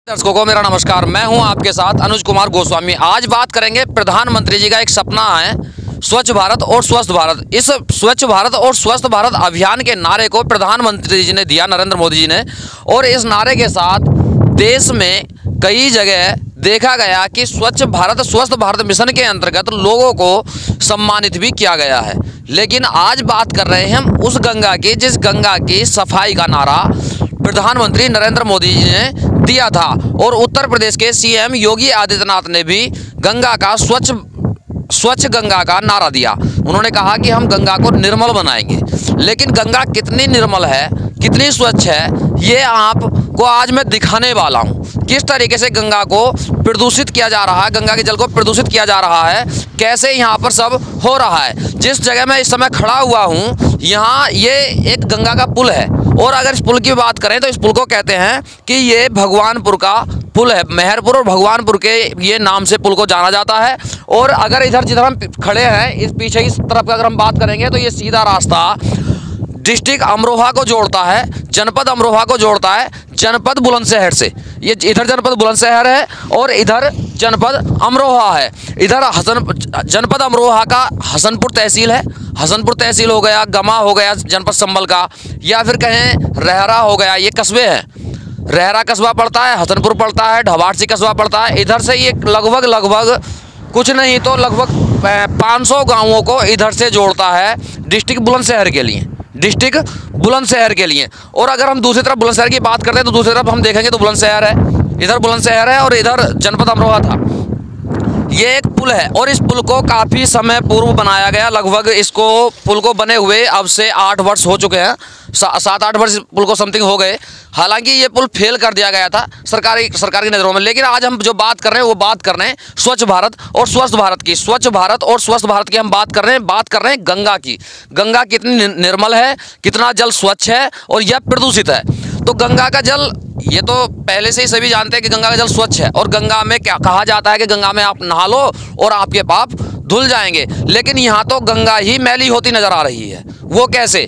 दर्शकों को मेरा नमस्कार। मैं हूं आपके साथ अनुज कुमार गोस्वामी। आज बात करेंगे प्रधानमंत्री जी का एक सपना है स्वच्छ भारत और स्वस्थ भारत। इस स्वच्छ भारत और स्वस्थ भारत अभियान के नारे को प्रधानमंत्री जी ने दिया, नरेंद्र मोदी जी ने, और इस नारे के साथ देश में कई जगह देखा गया कि स्वच्छ भारत स्वस्थ भारत मिशन के अंतर्गत लोगों को सम्मानित भी किया गया है। लेकिन आज बात कर रहे हैं हम उस गंगा की जिस गंगा की सफाई का नारा प्रधानमंत्री नरेंद्र मोदी जी ने दिया था, और उत्तर प्रदेश के सीएम योगी आदित्यनाथ ने भी गंगा का स्वच्छ गंगा का नारा दिया। उन्होंने कहा कि हम गंगा को निर्मल बनाएंगे। लेकिन गंगा कितनी निर्मल है, कितनी स्वच्छ है, ये आपको आज मैं दिखाने वाला हूँ। किस तरीके से गंगा को प्रदूषित किया जा रहा है, गंगा के जल को प्रदूषित किया जा रहा है, कैसे यहाँ पर सब हो रहा है। जिस जगह मैं इस समय खड़ा हुआ हूँ, यहाँ ये एक गंगा का पुल है, और अगर इस पुल की बात करें तो इस पुल को कहते हैं कि ये भगवानपुर का पुल है। मेहरपुर और भगवानपुर के ये नाम से पुल को जाना जाता है। और अगर इधर जिधर हम खड़े हैं, इस पीछे की तरफ का अगर हम बात करेंगे तो ये सीधा रास्ता डिस्ट्रिक्ट अमरोहा को जोड़ता है, जनपद अमरोहा को जोड़ता है जनपद बुलंदशहर से। ये इधर जनपद बुलंदशहर है और इधर जनपद अमरोहा है। इधर जनपद अमरोहा का हसनपुर तहसील है, हसनपुर तहसील हो गया, गमा हो गया जनपद संबल का, या फिर कहें रहरा हो गया। ये कस्बे हैं, रहरा कस्बा पड़ता है, हसनपुर पड़ता है, ढवारसी कस्बा पड़ता है। इधर से ये लगभग कुछ नहीं तो लगभग 500 गाँवों को इधर से जोड़ता है डिस्ट्रिक्ट बुलंदशहर के लिए, डिस्ट्रिक्ट बुलंदशहर के लिए। और अगर हम दूसरी तरफ बुलंदशहर की बात करते हैं तो दूसरी तरफ हम देखेंगे तो बुलंदशहर है, इधर बुलंदशहर है और इधर जनपद अमरोहा था। ये एक पुल है और इस पुल को काफ़ी समय पूर्व बनाया गया। लगभग इसको पुल को बने हुए अब से 8 वर्ष हो चुके हैं, 7-8 वर्ष पुल को समथिंग हो गए। हालांकि ये पुल फेल कर दिया गया था सरकार की नज़रों में। लेकिन आज हम जो बात कर रहे हैं वो बात कर रहे हैं स्वच्छ भारत और स्वस्थ भारत की। स्वच्छ भारत और स्वस्थ भारत की हम बात कर रहे हैं गंगा की। गंगा कितनी निर्मल है, कितना जल स्वच्छ है और यह प्रदूषित है। तो गंगा का जल, ये तो पहले से ही सभी जानते हैं कि गंगा का जल स्वच्छ है, और गंगा में क्या कहा जाता है कि गंगा में आप नहा लो और आपके पाप धुल जाएंगे। लेकिन यहाँ तो गंगा ही मैली होती नजर आ रही है। वो कैसे?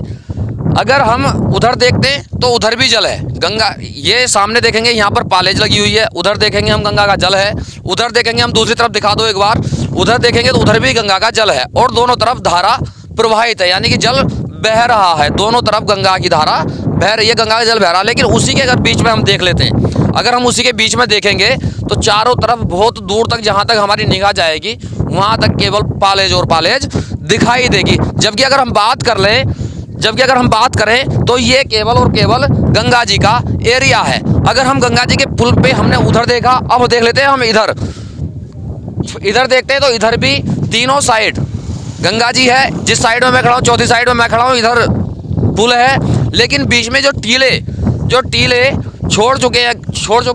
अगर हम उधर देखते हैं तो उधर भी जल है गंगा। ये सामने देखेंगे यहाँ पर पालेज लगी हुई है, उधर देखेंगे हम गंगा का जल है, उधर देखेंगे हम दूसरी तरफ दिखा दो एक बार, उधर देखेंगे तो उधर भी गंगा का जल है, और दोनों तरफ धारा प्रवाहित है, यानी कि जल बह रहा है। दोनों तरफ गंगा की धारा बह रही है, गंगा का जल बह रहा है। लेकिन उसी के अगर बीच में हम देख लेते हैं, अगर हम उसी के बीच में देखेंगे तो चारों तरफ बहुत दूर तक, जहाँ तक हमारी निगाह जाएगी वहाँ तक केवल पालेज और पालेज दिखाई देगी। जबकि अगर हम बात करें तो ये केवल और केवल गंगा जी का एरिया है। अगर हम गंगा जी के पुल पे हमने उधर देखा, अब देख लेते हैं हम इधर देखते हैं तो इधर भी तीनों साइड गंगा जी है। जिस साइड में मैं खड़ा हूँ, चौथी साइड में मैं खड़ा हूँ, इधर पुल है। लेकिन बीच में जो टीले छोड़ चुकी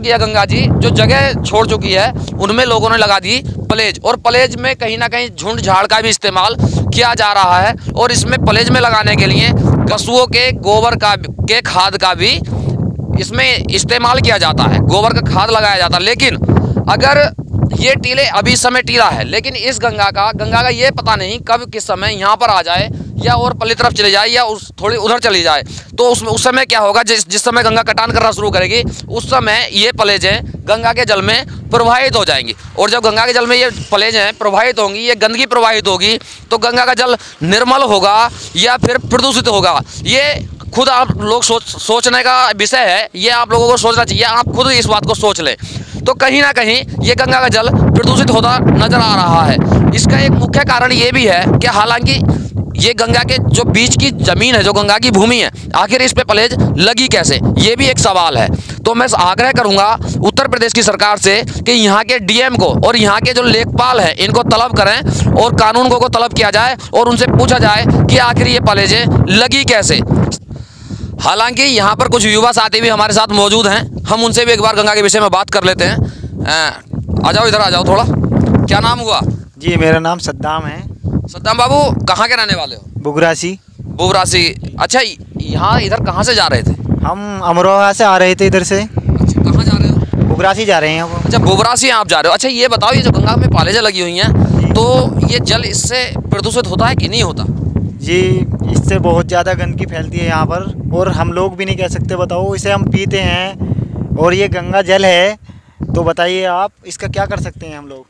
है गंगा जी, जो जगह छोड़ चुकी है उनमें लोगों ने लगा दी पलेज, और पलेज में कहीं ना कहीं झुंड झाड़ का भी इस्तेमाल किया जा रहा है। और इसमें पलेज में लगाने के लिए पशुओं के गोबर के खाद का भी इसमें इस्तेमाल किया जाता है, गोबर का खाद लगाया जाता है। लेकिन अगर ये टीले अभी इस समय टीला है, लेकिन इस गंगा का ये पता नहीं कब किस समय यहाँ पर आ जाए, या और पल्ली तरफ चले जाए, या थोड़ी उधर चली जाए। तो उस समय क्या होगा, जिस समय गंगा कटान करना शुरू करेगी उस समय ये पलेजें गंगा के जल में प्रवाहित हो जाएंगी। और जब गंगा के जल में ये पलेजें प्रवाहित होंगी, ये गंदगी प्रवाहित होगी, तो गंगा का जल निर्मल होगा या फिर प्रदूषित होगा। ये खुद आप लोग सोचने का विषय है, ये आप लोगों को सोचना चाहिए। आप खुद इस बात को सोच लें तो कहीं ना कहीं ये गंगा का जल प्रदूषित होता नजर आ रहा है। इसका एक मुख्य कारण ये भी है कि हालांकि ये गंगा के जो बीच की जमीन है, जो गंगा की भूमि है, आखिर इस पे पलेज लगी कैसे, ये भी एक सवाल है। तो मैं आग्रह करूंगा उत्तर प्रदेश की सरकार से कि यहाँ के डीएम को और यहाँ के जो लेखपाल हैं इनको तलब करें, और कानून को तलब किया जाए और उनसे पूछा जाए कि आखिर ये पलेजें लगी कैसे। हालांकि यहाँ पर कुछ युवा साथी भी हमारे साथ मौजूद हैं, हम उनसे भी एक बार गंगा के विषय में बात कर लेते हैं। आ जाओ, इधर आ जाओ थोड़ा। क्या नाम हुआ? जी, मेरा नाम सद्दाम है। सद्दाम बाबू, कहाँ के रहने वाले हो? बुगरासी। अच्छा, यहाँ इधर कहाँ से जा रहे थे? हम अमरोहा से आ रहे थे इधर से। अच्छा, कहाँ जा रहे हो? बुगरासी जा रहे हैं। अच्छा, बुगरासी आप जा रहे हो। अच्छा, ये बताओ, ये जो गंगा में पालेजें लगी हुई हैं, तो ये जल इससे प्रदूषित होता है कि नहीं होता? जी, इससे बहुत ज़्यादा गंदगी फैलती है यहाँ पर, और हम लोग भी नहीं कह सकते। बताओ, इसे हम पीते हैं और ये गंगा जल है तो बताइए आप इसका क्या कर सकते हैं हम लोग।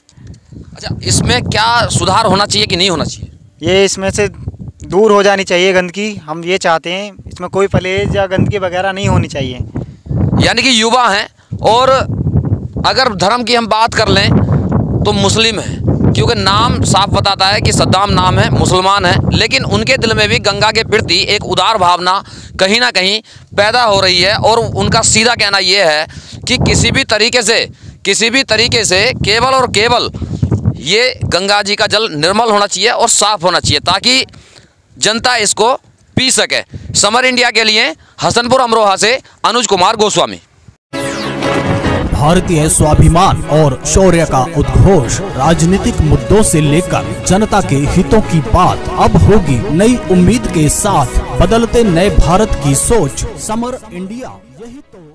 अच्छा, इसमें क्या सुधार होना चाहिए कि नहीं होना चाहिए? ये इसमें से दूर हो जानी चाहिए गंदगी, हम ये चाहते हैं। इसमें कोई परहेज या गंदगी वगैरह नहीं होनी चाहिए। यानी कि युवा हैं, और अगर धर्म की हम बात कर लें तो मुस्लिम है, क्योंकि नाम साफ बताता है कि सद्दाम नाम है, मुसलमान है, लेकिन उनके दिल में भी गंगा के प्रति एक उदार भावना कहीं ना कहीं पैदा हो रही है। और उनका सीधा कहना यह है कि किसी भी तरीके से केवल और केवल ये गंगा जी का जल निर्मल होना चाहिए और साफ होना चाहिए, ताकि जनता इसको पी सके। समर इंडिया के लिए हसनपुर अमरोहा से अनुज कुमार गोस्वामी। भारतीय स्वाभिमान और शौर्य का उद्घोष, राजनीतिक मुद्दों से लेकर जनता के हितों की बात अब होगी नई उम्मीद के साथ, बदलते नए भारत की सोच। समर इंडिया, यही तो